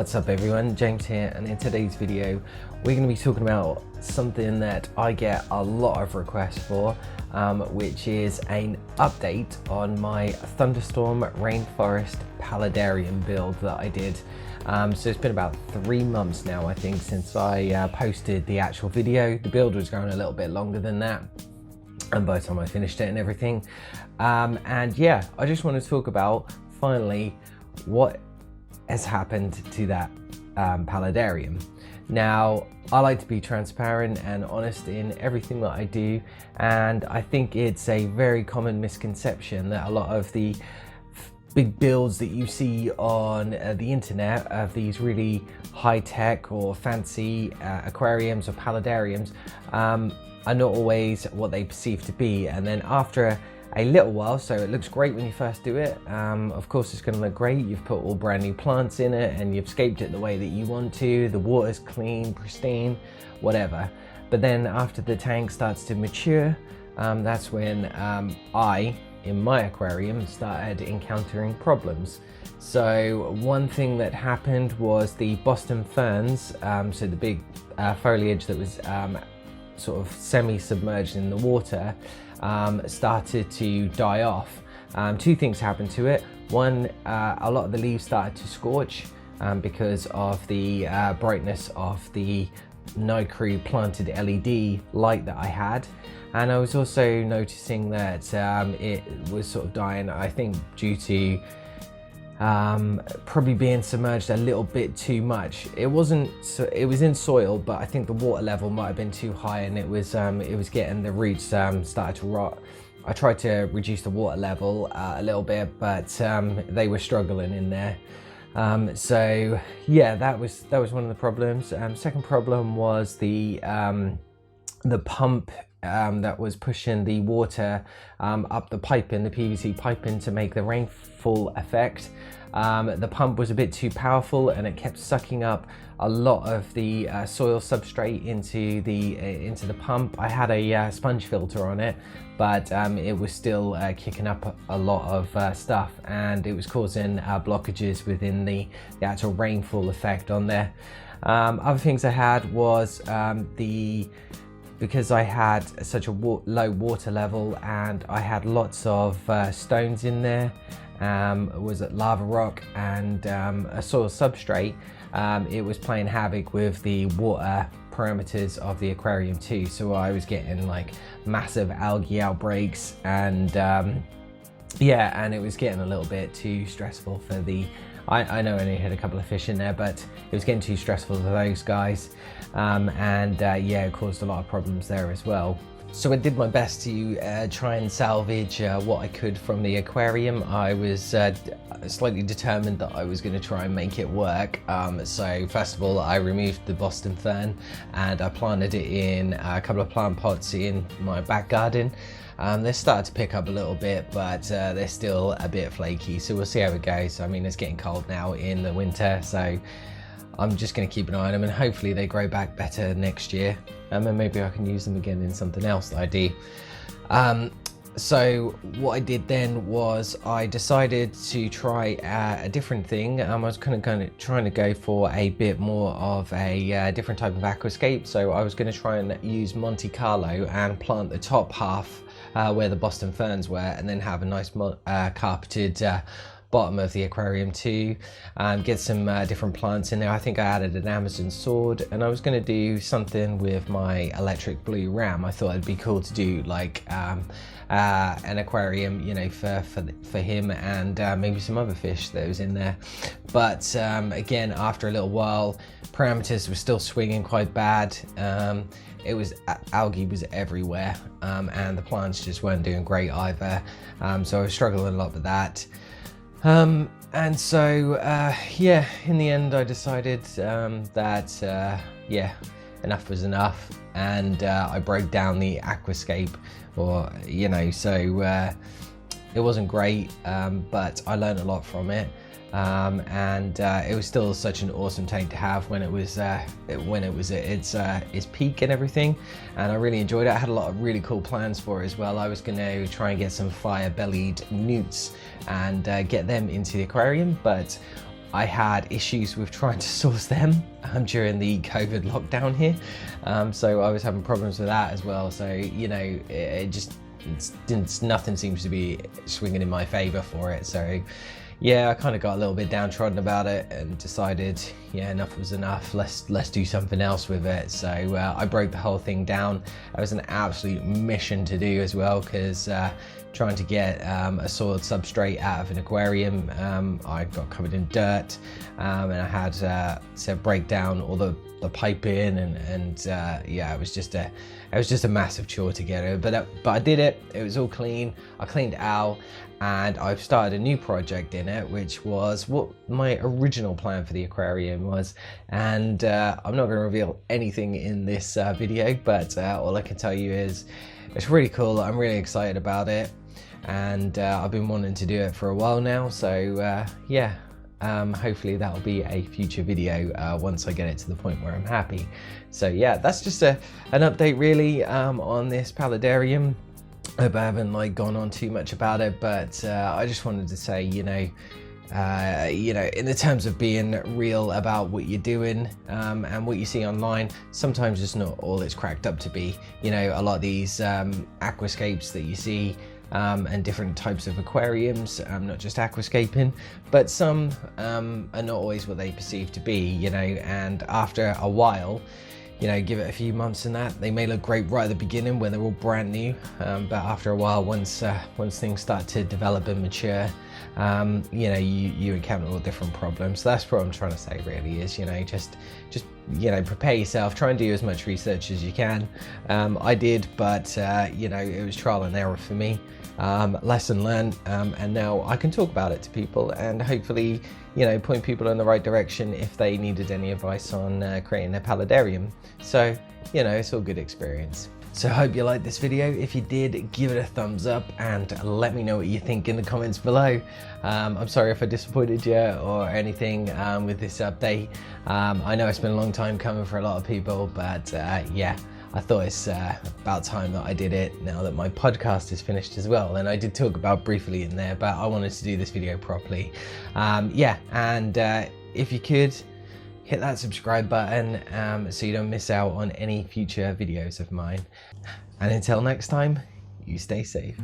What's up everyone, James here, and in today's video we're going to be talking about something that I get a lot of requests for, which is an update on my Thunderstorm Rainforest Paludarium build that I did. So it's been about 3 months now, I think, since I posted the actual video. The build was going a little bit longer than that, and by the time I finished it and everything. And yeah, I just want to talk about finally what has happened to that paludarium. Now, I like to be transparent and honest in everything that I do, and I think it's a very common misconception that a lot of the big builds that you see on the internet of these really high-tech or fancy aquariums or paludariums are not always what they perceive to be. And then after a little while, so it looks great when you first do it, of course it's going to look great. You've put all brand new plants in it and you've scaped it the way that you want to, the water's clean, pristine, whatever. But then after the tank starts to mature, that's when I, in my aquarium, started encountering problems. So one thing that happened was the Boston Ferns, so the big foliage that was sort of semi-submerged in the water, started to die off. Two things happened to it. One, a lot of the leaves started to scorch because of the brightness of the Nicrew planted LED light that I had. And I was also noticing that it was sort of dying, I think, due to probably being submerged a little bit too much. It wasn't, so it was in soil, but I think the water level might have been too high, and it was getting, the roots started to rot. I tried to reduce the water level a little bit, but they were struggling in there. So yeah, that was one of the problems. Second problem was the pump that was pushing the water up the piping, the PVC piping, to make the rainfall effect. The pump was a bit too powerful and it kept sucking up a lot of the soil substrate into the pump. I had a sponge filter on it, but it was still kicking up a lot of stuff, and it was causing blockages within the actual rainfall effect on there. Other things I had was because I had such a low water level and I had lots of stones in there, was it lava rock and a soil substrate, it was playing havoc with the water parameters of the aquarium too. So I was getting like massive algae outbreaks, and yeah, and it was getting a little bit too stressful for the, I know I only had a couple of fish in there, but it was getting too stressful for those guys. Yeah, it caused a lot of problems there as well. So I did my best to try and salvage what I could from the aquarium. I was slightly determined that I was going to try and make it work. So first of all, I removed the Boston Fern and I planted it in a couple of plant pots in my back garden. They started to pick up a little bit, but they're still a bit flaky, so we'll see how it goes. I mean, it's getting cold now in the winter, so I'm just going to keep an eye on them and hopefully they grow back better next year, and then maybe I can use them again in something else that I do. So what I did then was I decided to try a different thing. I was kind of trying to go for a bit more of a different type of aquascape. So I was going to try and use Monte Carlo and plant the top half where the Boston Ferns were, and then have a nice carpeted bottom of the aquarium too, get some different plants in there. I think I added an Amazon sword, and I was going to do something with my electric blue ram. I thought it'd be cool to do like an aquarium, you know, for him and maybe some other fish that was in there. But again, after a little while, parameters were still swinging quite bad. It was, algae was everywhere, and the plants just weren't doing great either. So I was struggling a lot with that. And so, yeah, in the end I decided that, yeah, enough was enough, and I broke down the Aquascape, or, you know, so it wasn't great, but I learned a lot from it. And it was still such an awesome tank to have when it was at its peak and everything, and I really enjoyed it. I had a lot of really cool plans for it as well. I was going to try and get some fire-bellied newts and get them into the aquarium, but I had issues with trying to source them during the COVID lockdown here. So I was having problems with that as well. So, you know, nothing seems to be swinging in my favor for it. So yeah, I kind of got a little bit downtrodden about it and decided, yeah, enough was enough. Let's do something else with it. So I broke the whole thing down. It was an absolute mission to do as well, because trying to get a soiled substrate out of an aquarium, I got covered in dirt, and I had to break down all the piping, and yeah, it was just a massive chore to get it, but I did it. It was all clean. I cleaned it out, and I've started a new project in it, which was what my original plan for the aquarium was. And I'm not going to reveal anything in this video, but all I can tell you is it's really cool. I'm really excited about it, and I've been wanting to do it for a while now. So yeah. Hopefully that'll be a future video once I get it to the point where I'm happy. So yeah, that's just an update really on this paludarium. I hope I haven't gone on too much about it, but I just wanted to say, you know, in the terms of being real about what you're doing and what you see online, sometimes it's not all it's cracked up to be. You know, a lot of these aquascapes that you see, and different types of aquariums, not just aquascaping, but some are not always what they perceive to be, you know, and after a while, you know, give it a few months and that, they may look great right at the beginning when they're all brand new, but after a while, once things start to develop and mature, you know, you encounter all different problems. So that's what I'm trying to say really is, you know, just you know, prepare yourself, try and do as much research as you can. I did, but you know, it was trial and error for me. Lesson learned, and now I can talk about it to people and hopefully, you know, point people in the right direction if they needed any advice on creating a paludarium. So, you know, it's all good experience. So I hope you liked this video. If you did, give it a thumbs up and let me know what you think in the comments below. I'm sorry if I disappointed you or anything with this update. I know it's been a long time coming for a lot of people, but yeah, I thought it's about time that I did it now that my podcast is finished as well. And I did talk about briefly in there, but I wanted to do this video properly. Yeah, and if you could, hit that subscribe button so you don't miss out on any future videos of mine. And until next time, you stay safe.